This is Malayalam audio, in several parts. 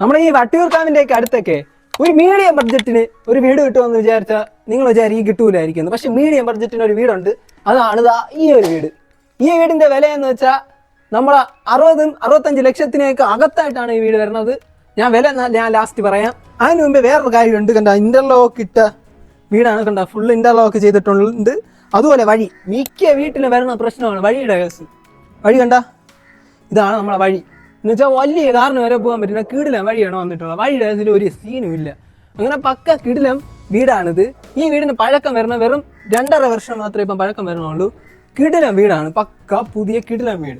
നമ്മുടെ ഈ വട്ടിയൂർക്കാവിന്റെ ഒക്കെ അടുത്തൊക്കെ ഒരു മീഡിയം ബഡ്ജറ്റിന് ഒരു വീട് കിട്ടുമെന്ന് വിചാരിച്ചാൽ നിങ്ങൾ വിചാരിക്കും കിട്ടൂലായിരിക്കും. പക്ഷെ മീഡിയം ബഡ്ജറ്റിന് ഒരു വീടുണ്ട്. അതാണ് ഈ ഒരു വീട്. ഈ വീടിന്റെ വില എന്ന് വെച്ചാൽ നമ്മളെ 60-65 ലക്ഷത്തിനൊക്കെ അകത്തായിട്ടാണ് ഈ വീട് വരുന്നത്. ഞാൻ ലാസ്റ്റ് പറയാം. അതിന് മുമ്പ് വേറൊരു കാര്യമുണ്ട്. കണ്ട, ഇന്റർലോക്ക് ഇട്ട വീടാണ്. കണ്ട, ഫുൾ ഇന്റർലോക്ക് ചെയ്തിട്ടുണ്ട്. അതുപോലെ വഴി മിക്ക വീട്ടിലും വരുന്ന പ്രശ്നമാണ് വഴിയുടെ കേസ്. വഴി കണ്ട, ഇതാണ് നമ്മളെ വഴി എന്ന് വെച്ചാൽ വലിയ കാറിന് വരെ പോകാൻ പറ്റുന്ന കിടിലം വഴിയാണ് വന്നിട്ടുള്ളത്. വഴിയുടെ കേസിൽ ഒരു സീനും ഇല്ല. അങ്ങനെ പക്ക കിടിലം വീടാണിത്. ഈ വീടിന് പഴക്കം വരുന്ന വെറും 2.5 വർഷം മാത്രമേ ഇപ്പം പഴക്കം വരണുള്ളൂ. കിടിലം വീടാണ്, പക്ക പുതിയ കിടിലം വീട്.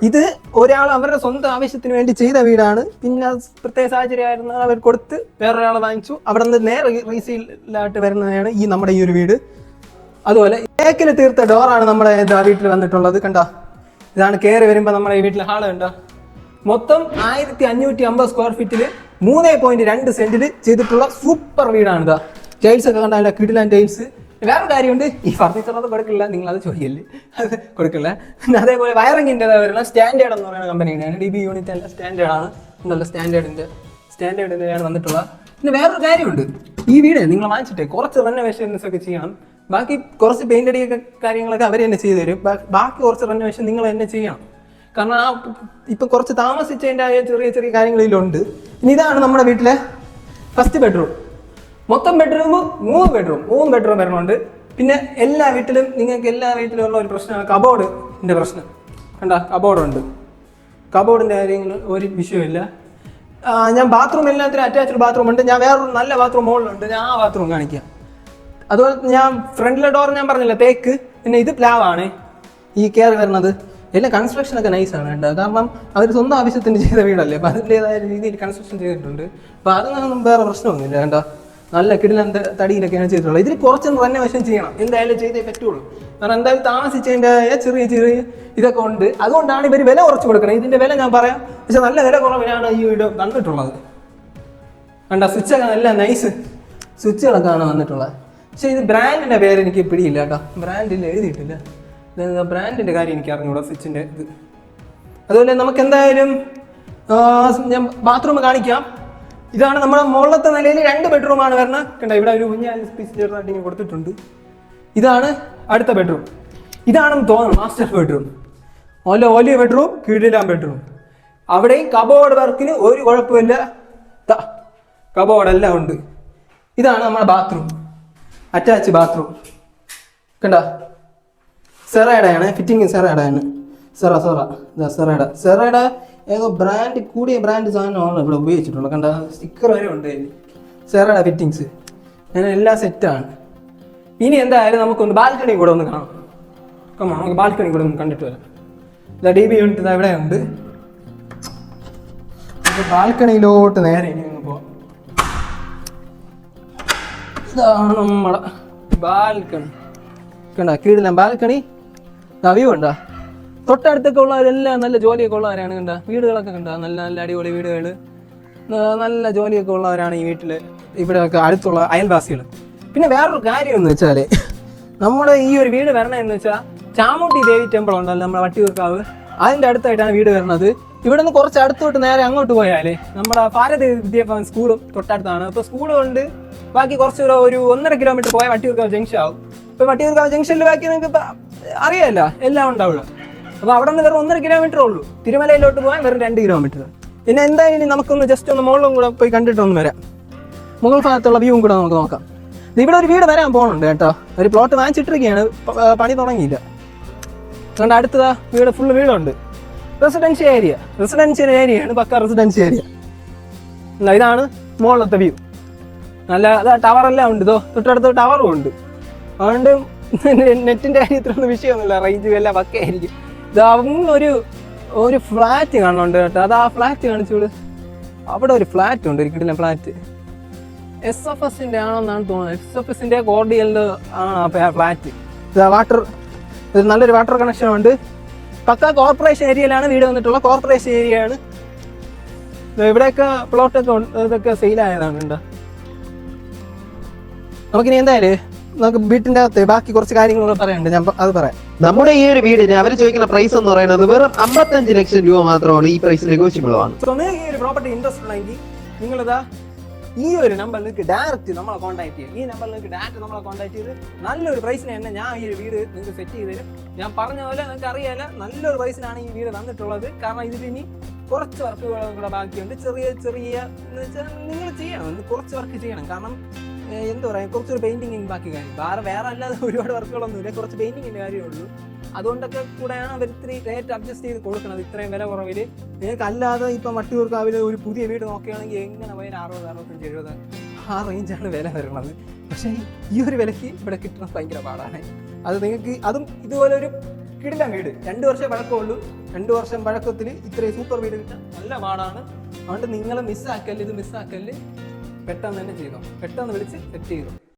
ഇത് ഒരാൾ അവരുടെ സ്വന്തം ആവശ്യത്തിന് വേണ്ടി ചെയ്ത വീടാണ്. പിന്നെ പ്രത്യേക സാഹചര്യമായിരുന്നു, അവർ കൊടുത്ത് വേറൊരാൾ വാങ്ങിച്ചു. അവിടെ നിന്ന് നേരെ റീസെയിലായിട്ട് വരുന്നതാണ് നമ്മുടെ ഈ ഒരു വീട്. അതുപോലെ തേക്കിൽ തീർത്ത ഡോറാണ് നമ്മുടെ വീട്ടിൽ വന്നിട്ടുള്ളത്. കണ്ട, ഇതാണ് കയറി വരുമ്പോൾ നമ്മുടെ ഈ വീട്ടിലെ ഹാള്. കണ്ട, മൊത്തം 1550 സ്ക്വയർ ഫീറ്റിൽ 3.2 സെന്റിൽ ചെയ്തിട്ടുള്ള സൂപ്പർ വീടാണ്. ഇതാ ടൈൽസ് ഒക്കെ കണ്ട, കിടിലൻ ടൈൽസ്. വേറെ കാര്യമുണ്ട്, ഈ ഫർണിച്ചറൊന്നും കൊടുക്കില്ല, നിങ്ങളത് ചോദിക്കല്ലേ, അത് കൊടുക്കില്ല. പിന്നെ അതേപോലെ വയറിങ്ങിൻ്റെ വരുന്ന സ്റ്റാൻഡേർഡ് എന്ന് പറയുന്ന കമ്പനിയാണ്. DB യൂണിറ്റ് അല്ല, സ്റ്റാൻഡേർഡാണ്. നല്ല സ്റ്റാൻഡേർഡിൻ്റെയാണ് വന്നിട്ടുള്ളത്. പിന്നെ വേറൊരു കാര്യമുണ്ട്, ഈ വീട് നിങ്ങൾ വാങ്ങിച്ചിട്ടേ കുറച്ച് റെനോവേഷൻസ് ഒക്കെ ചെയ്യണം. ബാക്കി കുറച്ച് പെയിൻ്റ് അടിയൊക്കെ കാര്യങ്ങളൊക്കെ അവർ തന്നെ ചെയ്തു തരും. ബാക്കി കുറച്ച് റെനോവേഷൻ നിങ്ങൾ തന്നെ ചെയ്യണം. കാരണം ഇപ്പം കുറച്ച് താമസിച്ചതിൻ്റെ ചെറിയ ചെറിയ കാര്യങ്ങളിലുണ്ട്. ഇനി ഇതാണ് നമ്മുടെ വീട്ടിലെ ഫസ്റ്റ് ബെഡ്റൂം. മൊത്തം ബെഡ്റൂം 3 ബെഡ്റൂം വരണമുണ്ട്. പിന്നെ എല്ലാ വീട്ടിലും ഉള്ള ഒരു പ്രശ്നമാണ് കബോർഡിൻ്റെ പ്രശ്നം. കണ്ട, കബോർഡുണ്ട്. കബോർഡിൻ്റെ കാര്യങ്ങൾ ഒരു വിഷയമില്ല. ഞാൻ ബാത്റൂം എല്ലാത്തിനും അറ്റാച്ച്ഡ് ബാത്റൂം ഉണ്ട്. ഞാൻ വേറൊരു നല്ല ബാത്റൂം മുകളിലുണ്ട്, ഞാൻ ആ ബാത്റൂം കാണിക്കാം. അതുപോലെ ഞാൻ ഫ്രണ്ടിലെ ഡോർ ഞാൻ പറഞ്ഞില്ല, തേക്ക്. പിന്നെ ഇത് പ്ലാവാണ് ഈ കയറി വരുന്നത്. എല്ലാം കൺസ്ട്രക്ഷനൊക്കെ നൈസാണ് കേട്ടോ. കാരണം അവർ സ്വന്തം ആവശ്യത്തിന് ചെയ്ത വീടല്ലേ, അപ്പോൾ അതിൻ്റെതായ രീതിയിൽ കൺസ്ട്രക്ഷൻ ചെയ്തിട്ടുണ്ട്. അപ്പോൾ അതൊന്നും വേറെ പ്രശ്നമൊന്നുമില്ല. കേട്ടോ, നല്ല കിടിലൻ തടിയിലൊക്കെയാണ് ചെയ്തിട്ടുള്ളത്. ഇതിൽ കുറച്ചൊന്നും റെനോവേഷൻ ചെയ്യണം, എന്തായാലും ചെയ്തേ പറ്റുള്ളൂ. കാരണം എന്തായാലും താമസിച്ചതിൻ്റെ ചെറിയ ഇതൊക്കെ ഉണ്ട്. അതുകൊണ്ടാണ് ഇവർ വില കുറച്ച് കൊടുക്കുന്നത്. ഇതിൻ്റെ വില ഞാൻ പറയാം, പക്ഷെ നല്ല വില കുറവിലാണ് ഈ വീട് വന്നിട്ടുള്ളത്. കണ്ട, സ്വിച്ചൊക്കെ നല്ല നൈസ് സ്വിച്ചുകളൊക്കെയാണ് വന്നിട്ടുള്ളത്. പക്ഷേ ഇത് ബ്രാൻഡിൻ്റെ പേര് എനിക്ക് പിടിയില്ല കേട്ടോ, ബ്രാൻഡിൽ എഴുതിയിട്ടില്ല. ബ്രാൻഡിൻ്റെ കാര്യം എനിക്ക് അറിഞ്ഞൂടാ, സ്വിച്ചിൻ്റെ ഇത്. അതുപോലെ നമുക്ക് എന്തായാലും ഞാൻ ബാത്റൂം കാണിക്കാം. ഇതാണ് നമ്മുടെ മുകളിലത്തെ നിലയിൽ 2 ബെഡ്റൂമാണ് വരുന്നത്. കണ്ട, ഇവിടെ ഒരു കുഞ്ഞാൽ സ്പേസ് ചെറുതായിട്ട് കൊടുത്തിട്ടുണ്ട്. ഇതാണ് അടുത്ത ബെഡ്റൂം. ഇതാണെന്ന് തോന്നുന്നു മാസ്റ്റർ ബെഡ്റൂം. വലിയ ബെഡ്റൂം, കിടിലൻ ബെഡ്റൂം. അവിടെയും കബോർഡ് വർക്കിന് ഒരു കുഴപ്പമില്ല, കബോർഡെല്ലാം ഉണ്ട്. ഇതാണ് നമ്മുടെ ബാത്റൂം, അറ്റാച്ച് ബാത്റൂം. കണ്ട, സെറയുടെയാണ് ഫിറ്റിംഗ്. സെറയുടെ ഏതോ ബ്രാൻഡ്, കൂടിയ ബ്രാൻഡ് സാധനമാണ് ഇവിടെ ഉപയോഗിച്ചിട്ടുള്ളത്. കണ്ട, സ്റ്റിക്കർ വരെ ഉണ്ട് സെറയുടെ ഫിറ്റിങ്സ്. അങ്ങനെ എല്ലാം സെറ്റാണ്. ഇനി എന്തായാലും നമുക്കൊന്ന് ബാൽക്കണി കൂടെ ഒന്ന് കാണാം. നമുക്ക് ബാൽക്കണി കൂടെ ഒന്ന് കണ്ടിട്ട് വരാം. DB യൂണിറ്റ് ഇവിടെ ഉണ്ട്. ബാൽക്കണിയിലോട്ട് നേരെ ഇനി ഒന്ന് പോവാം. ഇതാണ് നമ്മുടെ ബാൽക്കണി. കണ്ട, കീഴിലെ ബാൽക്കണി. വ്യൂ കണ്ട, തൊട്ടടുത്തൊക്കെ ഉള്ളവരെല്ലാം നല്ല ജോലിയൊക്കെ ഉള്ളവരാണ്. കണ്ട, വീടുകളൊക്കെ കണ്ട, നല്ല നല്ല അടിപൊളി വീടുകൾ, നല്ല ജോലിയൊക്കെ ഉള്ളവരാണ് ഈ വീട്ടിൽ, ഇവിടെയൊക്കെ അടുത്തുള്ള അയൽവാസികൾ. പിന്നെ വേറൊരു കാര്യം എന്ന് വെച്ചാൽ, നമ്മുടെ ഈ ഒരു വീട് വരണമെന്ന് വെച്ചാൽ ചാമുണ്ഡി ദേവി ടെമ്പിൾ ഉണ്ടല്ലോ നമ്മുടെ വട്ടിയൂർക്കാവ്, അതിൻ്റെ അടുത്തായിട്ടാണ് വീട് വരുന്നത്. ഇവിടെ നിന്ന് കുറച്ച് അടുത്തോട്ട് നേരെ അങ്ങോട്ട് പോയാൽ നമ്മുടെ ഭാരതീയ വിദ്യാഭവൻ സ്കൂളും തൊട്ടടുത്താണ്. അപ്പോൾ സ്കൂളും ഉണ്ട്. ബാക്കി കുറച്ച് ഒരു 1.5 കിലോമീറ്റർ പോയാൽ വട്ടിയൂർക്കാവ് ജംഗ്ഷൻ ആവും. ഇപ്പോൾ വട്ടിയൂർക്കാവ് ജംഗ്ഷനിൽ ബാക്കി നിങ്ങൾക്ക് ഇപ്പം അറിയാമല്ലോ, എല്ലാം ഉണ്ടാവുക. അപ്പോൾ അവിടെ നിന്ന് വെറും 1.5 കിലോമീറ്റർ ഉള്ളൂ. തിരുമലയിലോട്ട് പോകാൻ വെറും 2 കിലോമീറ്റർ. പിന്നെ എന്തായാലും നമുക്കൊന്ന് ജസ്റ്റ് ഒന്ന് മുകളിലും കൂടെ പോയി കണ്ടിട്ടൊന്ന് വരാം. മുകൾ ഭാഗത്തുള്ള വ്യൂവും കൂടെ നമുക്ക് നോക്കാം. ഇവിടെ ഒരു വീട് വരാൻ പോകുന്നുണ്ട് കേട്ടോ. ഒരു പ്ലോട്ട് വാങ്ങിച്ചിട്ടിരിക്കുകയാണ്, പണി തുടങ്ങിയില്ല. അതുകൊണ്ട് അടുത്തതാ ഫുള്ള് വീടുണ്ട്. റെസിഡൻഷ്യൽ ഏരിയയാണ്, പക്ക റെസിഡൻഷ്യൽ ഏരിയ. ഇതാണ് മുകളിലത്തെ വ്യൂ. നല്ല ടവറെല്ലാം ഉണ്ട്. തൊട്ടടുത്ത് ടവറും ഉണ്ട്. അതുകൊണ്ട് നെറ്റിൻ്റെ കാര്യത്തിലൊന്നും വിഷയമൊന്നുമില്ല, റേഞ്ച് എല്ലാം പക്കയായിരിക്കും. ഒരു ഫ്ലാറ്റ് കാണുന്നുണ്ട് കേട്ടോ. അത് ആ ഫ്ലാറ്റ് കാണിച്ചോളൂ. അവിടെ ഒരു ഫ്ലാറ്റ് ഉണ്ട്, ഒരു കിടിലൻ ഫ്ലാറ്റ്. SFSൻ്റെ ആണെന്നാണ് തോന്നുന്നത്. SFSൻ്റെ കോർഡിയലിൻ്റെ ആണ് ആ ഫ്ലാറ്റ്. നല്ലൊരു വാട്ടർ കണക്ഷൻ ഉണ്ട്. പക്ക കോർപ്പറേഷൻ ഏരിയയിലാണ് വീട് വന്നിട്ടുള്ള, കോർപ്പറേഷൻ ഏരിയയാണ്. ഇവിടെയൊക്കെ പ്ലോട്ടൊക്കെ ഇതൊക്കെ സെയിലായതാണ്. നമുക്കിനി എന്തായാലും നമുക്ക് വീട്ടിന്റെ അകത്ത് ബാക്കി കുറച്ച് കാര്യങ്ങൾ പറയാനുണ്ട്, ഞാൻ അത് പറയാം. നമ്മുടെ ഈ ഒരു വീടിന് അവർ ചോദിക്കുന്ന പ്രൈസ് എന്ന് പറയുന്നത് വെറും 55 ലക്ഷം രൂപ മാത്രമാണ്. ഈ പ്രൈസ് നെഗോഷ്യബിൾ ആണ്. സോ നിങ്ങൾക്ക് ഈ ഒരു പ്രോപ്പർട്ടി ഇൻട്രസ്റ്റ് ഉണ്ടെങ്കിൽ നിങ്ങളിതാ ഈ ഒരു നമ്പർ നിങ്ങൾക്ക് ഡയറക്റ്റ് നമ്മളെ കോൺടാക്ട് ചെയ്യും. ഈ നമ്പറിൽ നിങ്ങൾക്ക് ഡയറക്റ്റ് നമ്മളെ കോൺടാക്ട് ചെയ്ത് നല്ലൊരു പ്രൈസിന് തന്നെ ഞാൻ ഈ ഒരു വീട് നിങ്ങൾക്ക് സെറ്റ് ചെയ്ത് തരും. ഞാൻ പറഞ്ഞ പോലെ നിങ്ങൾക്ക് അറിയാല നല്ലൊരു പ്രൈസിനാണ് ഈ വീട് തന്നിട്ടുള്ളത്. കാരണം ഇതിൽ ഇനി കുറച്ച് വർക്കുകളും കൂടെ ബാക്കിയുണ്ട്. ചെറിയ എന്ന് വെച്ചാൽ നിങ്ങൾ ചെയ്യണം, കുറച്ച് വർക്ക് ചെയ്യണം. കാരണം എന്താ പറയുക, കുറച്ചൊരു പെയിന്റിങ് ബാക്കി കാര്യം, വേറെ അല്ലാതെ ഒരുപാട് വർക്കുകളൊന്നുമില്ല, കുറച്ച് പെയിന്റിങ്ങിന്റെ കാര്യമേ ഉള്ളൂ. അതുകൊണ്ടൊക്കെ കൂടെയാണ് അവർ ഇത്രയും റേറ്റ് അഡ്ജസ്റ്റ് ചെയ്ത് കൊടുക്കുന്നത്, ഇത്രയും വില കുറവിൽ. നിങ്ങൾക്ക് അല്ലാതെ ഇപ്പം വട്ടിയൂർക്കാവിൽ ഒരു പുതിയ വീട് നോക്കുകയാണെങ്കിൽ എങ്ങനെ പോയാൽ 60, 65, 70 ആ റേഞ്ചാണ് വില വരുന്നത്. പക്ഷേ ഈ ഒരു വിലയ്ക്ക് ഇവിടെ കിട്ടുന്നത് ഭയങ്കര പാടാണ്. അത് നിങ്ങൾക്ക് അതും ഇതുപോലെ ഒരു കിടിലൻ വീട് 2 വർഷം പഴക്കമുള്ളൂ. 2 വർഷം പഴക്കത്തിൽ ഇത്രയും സൂപ്പർ വീട് കിട്ടാൻ നല്ല പാടാണ്. അതുകൊണ്ട് നിങ്ങൾ മിസ്സാക്കല്ല്, ഇത് മിസ്സാക്കല്ല്, പെട്ടെന്ന് തന്നെ ചെയ്തോ, പെട്ടെന്ന് വിളിച്ച് സെറ്റ് ചെയ്തോ.